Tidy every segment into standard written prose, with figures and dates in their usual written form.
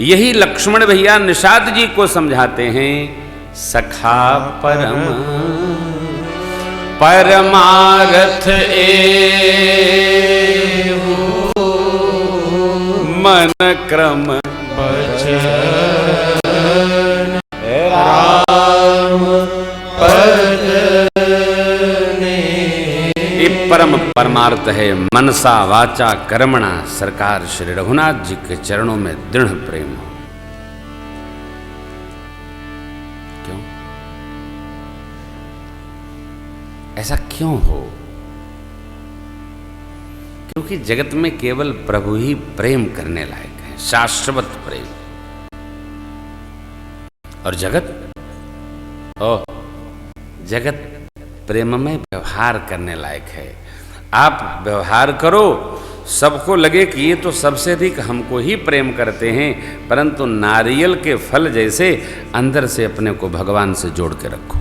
यही लक्ष्मण भैया निषाद जी को समझाते हैं। सखा परम परमारथ मन क्रम बचन राम पद ने। ये परम परमार्थ है मनसा वाचा कर्मणा सरकार श्री रघुनाथ जी के चरणों में दृढ़ प्रेम हो। क्यों ऐसा क्यों हो? क्योंकि जगत में केवल प्रभु ही प्रेम करने लायक है, शाश्वत प्रेम। और जगत प्रेम में व्यवहार करने लायक है। आप व्यवहार करो, सबको लगे कि ये तो सबसे अधिक हमको ही प्रेम करते हैं, परंतु नारियल के फल जैसे अंदर से अपने को भगवान से जोड़ के रखो।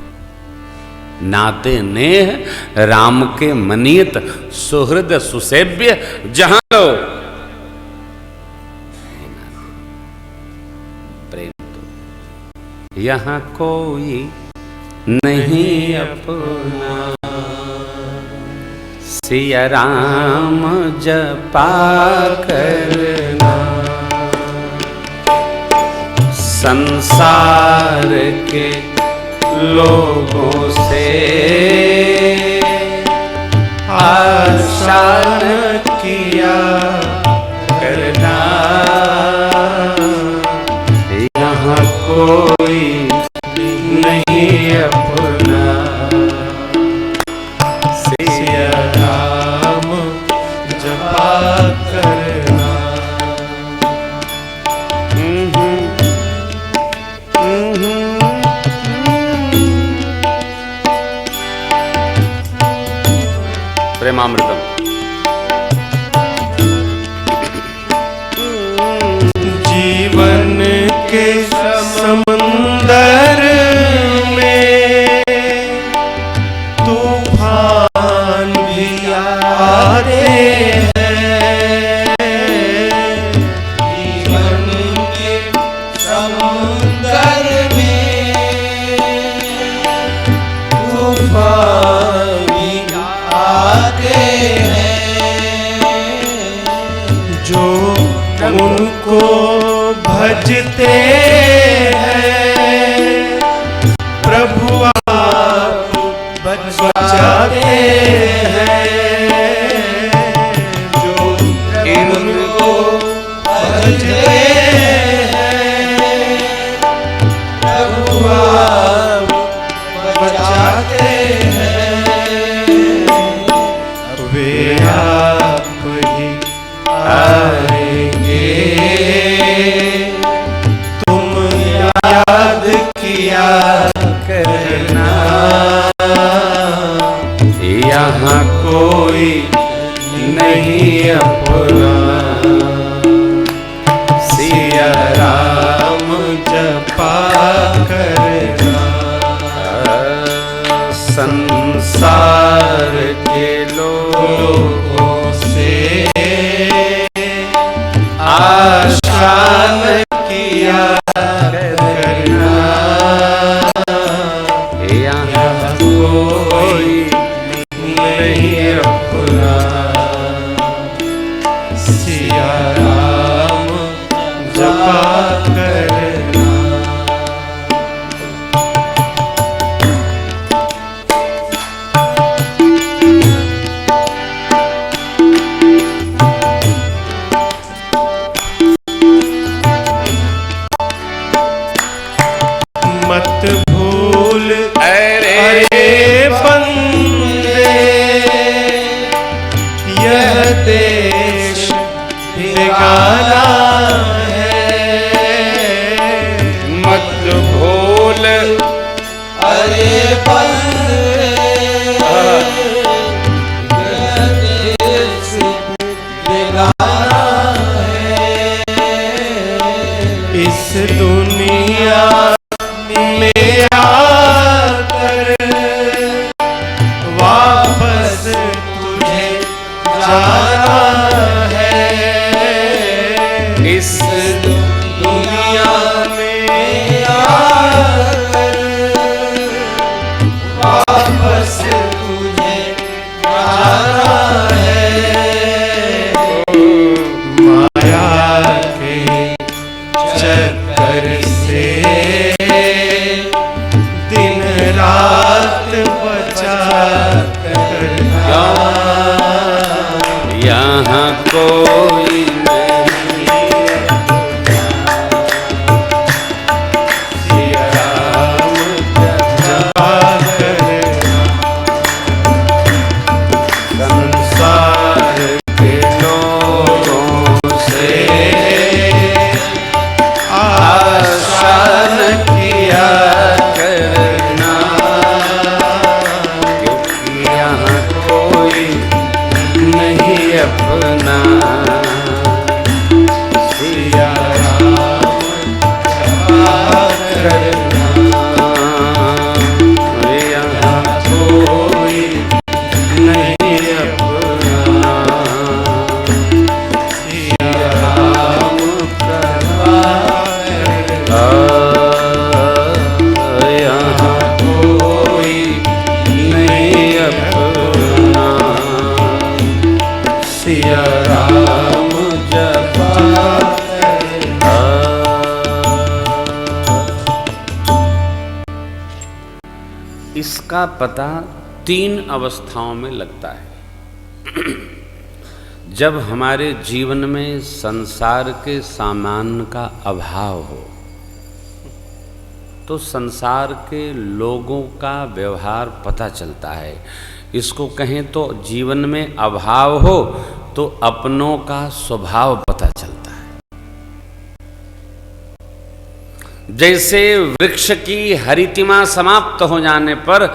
नाते नेह राम के मनीत सुहृद सुसेव्य जहां लो। प्रेम तो यहां कोई नहीं अपना, सिया राम जपा करना। संसार के लोगों से आशा न किया करना, यहाँ कोई नहीं अपना, सिया राम जपा करना। प्रेमामृतम। जीवन के समुंदर में तूफान भी आते हैं। जीवन के समुंदर में तूफान भी आते हैं। जो उनको भजते हैं प्रभु आप बचाते हैं। जो इनको भजते हैं प्रभु आप बचाते हैं। वे आप ही आएंगे, तुम याद किया करना। यहाँ कोई नहीं अपना, सिया राम जपा करना। संसार के लोगों से आशा न किया करना। यहाँ कोई नहीं अपना, सिया राम जपा करना। मत भूल अरे बंदे, यह देश बेगाना है। मत भूल अरे बंदे, यह देश बेगाना है। इस दुनिया में आकर वापस तुझे जाना है। इस दुनिया चक्कर से दिन रात बचा करना। यहाँ कोई इसका पता 3 अवस्थाओं में लगता है। जब हमारे जीवन में संसार के सामान का अभाव हो, तो संसार के लोगों का व्यवहार पता चलता है। इसको कहें तो जीवन में अभाव हो तो अपनों का स्वभाव पता चलता है। जैसे वृक्ष की हरितिमा समाप्त हो जाने पर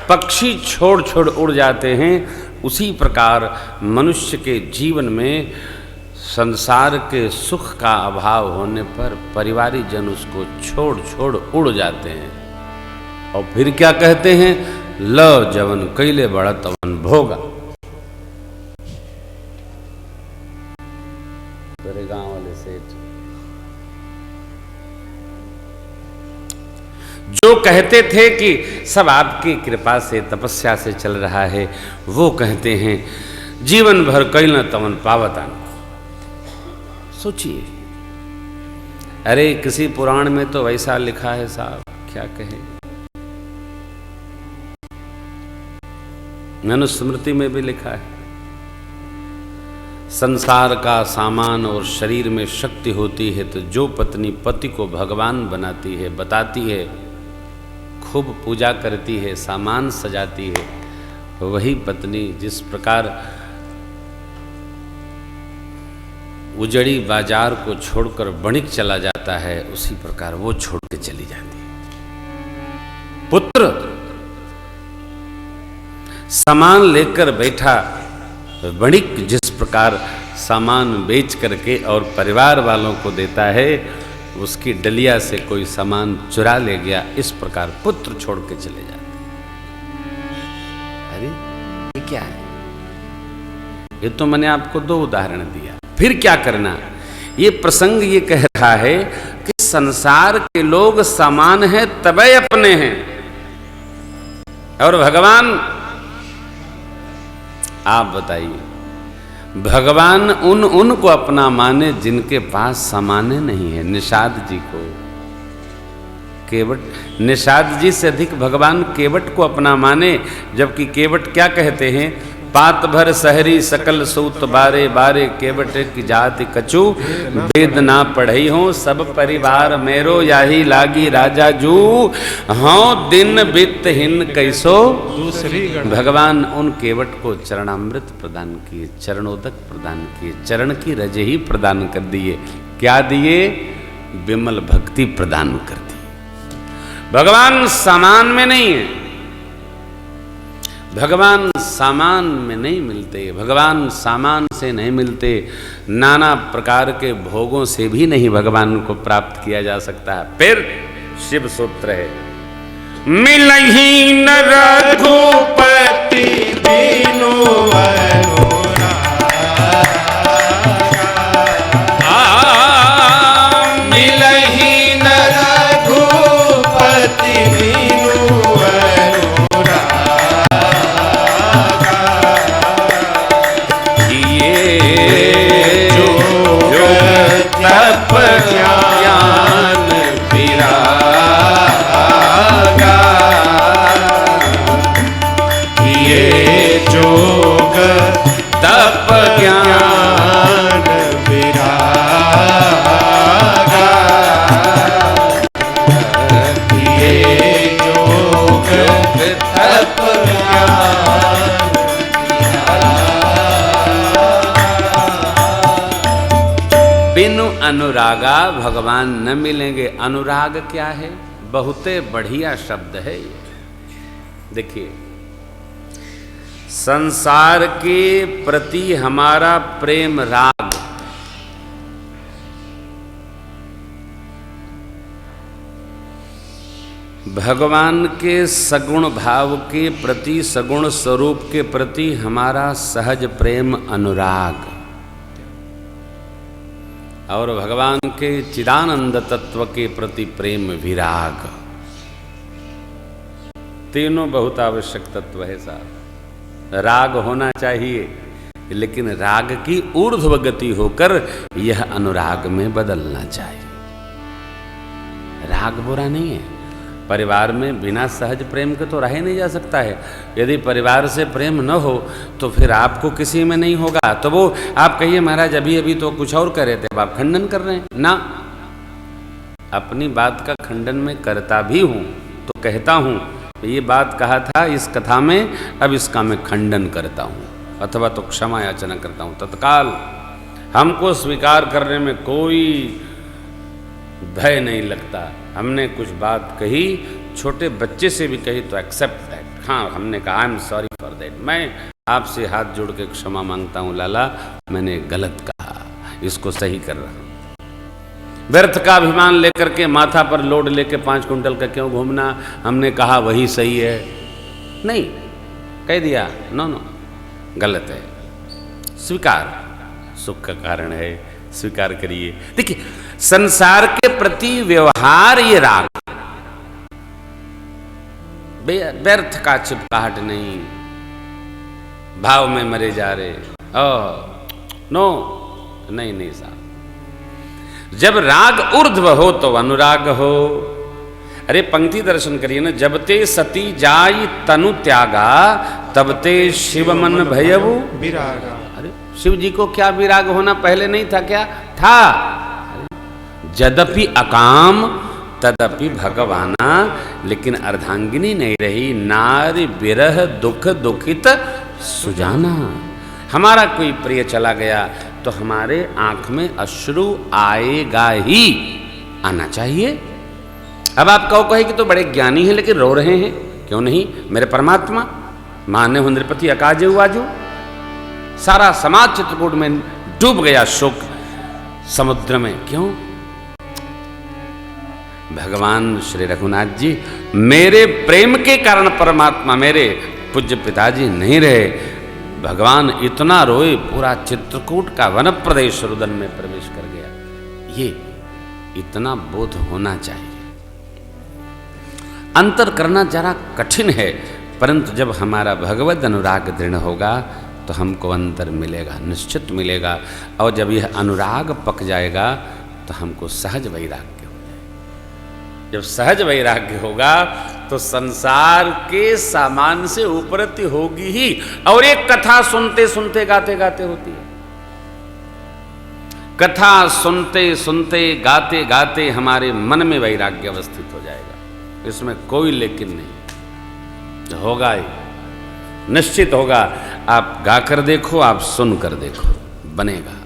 पक्षी छोड़ छोड़ उड़ जाते हैं, उसी प्रकार मनुष्य के जीवन में संसार के सुख का अभाव होने पर परिवारी जन उसको छोड़ छोड़ उड़ जाते हैं। और फिर क्या कहते हैं? ल जवन कैले बड़ा तवन भोगा। तेरे गांव वाले सेठ जो कहते थे कि सब आपकी कृपा से तपस्या से चल रहा है, वो कहते हैं जीवन भर कैल तवन पावतान। सोचिए, अरे किसी पुराण में तो वैसा लिखा है साहब, क्या कहे। मनुस्मृति में भी लिखा है, संसार का सामान और शरीर में शक्ति होती है तो जो पत्नी पति को भगवान बनाती है, बताती है, खूब पूजा करती है, सामान सजाती है, वही पत्नी जिस प्रकार उजड़ी बाजार को छोड़कर बणिक चला जाता है, उसी प्रकार वो छोड़ के चली जाती है। पुत्र सामान लेकर बैठा, बणिक जिस प्रकार सामान बेच करके और परिवार वालों को देता है, उसकी डलिया से कोई सामान चुरा ले गया, इस प्रकार पुत्र छोड़ के चले जाते। अरे ये क्या है? ये तो मैंने आपको 2 उदाहरण दिया। फिर क्या करना? ये प्रसंग ये कह रहा है कि संसार के लोग समान हैं तबे अपने हैं, और भगवान, आप बताइए, भगवान उनको अपना माने जिनके पास सामान्य नहीं है। निषाद जी को, केवट, निषाद जी से अधिक भगवान केवट को अपना माने, जबकि केवट क्या कहते हैं? पात भर सहरी सकल सूत बारे बारे, केवट की जाति कछु वेद ना पढ़ई हो, सब परिवार मेरो याही लागी राजा जू, हाँ दिन बित हिन कैसो दूसरी। भगवान उन केवट को चरणामृत प्रदान किए, चरणोदक प्रदान किए, चरण की रज ही प्रदान कर दिए। क्या दिए? विमल भक्ति प्रदान कर दी। भगवान सामान में नहीं है, भगवान सामान में नहीं मिलते, भगवान सामान से नहीं मिलते, नाना प्रकार के भोगों से भी नहीं भगवान को प्राप्त किया जा सकता है। फिर शिव सूत्र है, मिलहि न रघुपति दीनु अनुरागा, मिलहि न रघुपति दीनु अनुरागा, तप ज्ञान अनुरागा भगवान न मिलेंगे। अनुराग क्या है? बहुते बढ़िया शब्द है ये। देखिए, संसार के प्रति हमारा प्रेम राग, भगवान के सगुण भाव के प्रति, सगुण स्वरूप के प्रति हमारा सहज प्रेम अनुराग, और भगवान के चिदानंद तत्व के प्रति प्रेम विराग, तीनों बहुत आवश्यक तत्व है साहब। राग होना चाहिए, लेकिन राग की ऊर्ध्व गति होकर यह अनुराग में बदलना चाहिए। राग बुरा नहीं है, परिवार में बिना सहज प्रेम के तो रह नहीं जा सकता है। यदि परिवार से प्रेम न हो तो फिर आपको किसी में नहीं होगा। तो वो आप कहिए महाराज अभी अभी तो कुछ और कह रहे थे, अब आप खंडन कर रहे हैं ना। अपनी बात का खंडन मैं करता भी हूँ, तो कहता हूँ ये बात कहा था इस कथा में, अब इसका मैं खंडन करता हूँ अथवा तो क्षमा याचना करता हूँ तत्काल। हमको स्वीकार करने में कोई भय नहीं लगता। हमने कुछ बात कही, छोटे बच्चे से भी कही तो एक्सेप्ट दैट। हाँ, हमने कहा I am sorry for that, मैं आपसे हाथ जोड़ के क्षमा मांगता हूँ लाला, मैंने गलत कहा, इसको सही कर रहा हूँ। व्यर्थ का अभिमान लेकर के माथा पर लोड लेके 5 कुंटल का क्यों घूमना, हमने कहा वही सही है, नहीं कह दिया, नो नो गलत है। स्वीकार सुख का कारण है, स्वीकार करिए। देखिए, संसार के प्रति व्यवहार ये राग, व्यर्थ का चिपकाहट नहीं, भाव में मरे जा रहे, नो नहीं नहीं साहब। जब राग ऊर्ध्व हो तो अनुराग हो। अरे पंक्ति दर्शन करिए ना, जब ते सती जाई तनु त्यागा, तब ते शिव मन भयऊ विरागा। अरे शिव जी को क्या विराग होना पहले नहीं था क्या? था। यद्यपि अकाम तदपि भगवाना, लेकिन अर्धांगिनी नहीं रही। नारी विरह दुख दुखित सुजाना। हमारा कोई प्रिय चला गया तो हमारे आंख में अश्रु आएगा ही, आना चाहिए। अब आप कहे कि तो बड़े ज्ञानी हैं लेकिन रो रहे हैं, क्यों नहीं? मेरे परमात्मा मान्य हो नृपति अकाजे उवाजू, सारा समाज चित्रकूट में डूब गया शोक समुद्र में, क्यों? भगवान श्री रघुनाथ जी मेरे प्रेम के कारण परमात्मा मेरे पूज्य पिताजी नहीं रहे। भगवान इतना रोए, पूरा चित्रकूट का वन प्रदेश रुदन में प्रवेश कर गया। ये इतना बोध होना चाहिए। अंतर करना जरा कठिन है, परंतु जब हमारा भगवद अनुराग दृढ़ होगा तो हमको अंतर मिलेगा, निश्चित मिलेगा। और जब यह अनुराग पक जाएगा तो हमको सहज वैराग्य हो जाएगा। जब सहज वैराग्य होगा तो संसार के सामान से उपरति होगी ही। और एक कथा सुनते सुनते गाते गाते होती है। कथा सुनते सुनते गाते गाते हमारे मन में वैराग्य अवस्थित हो जाएगा। इसमें कोई लेकिन नहीं, होगा ही, निश्चित होगा। आप गाकर देखो, आप सुनकर देखो, बनेगा।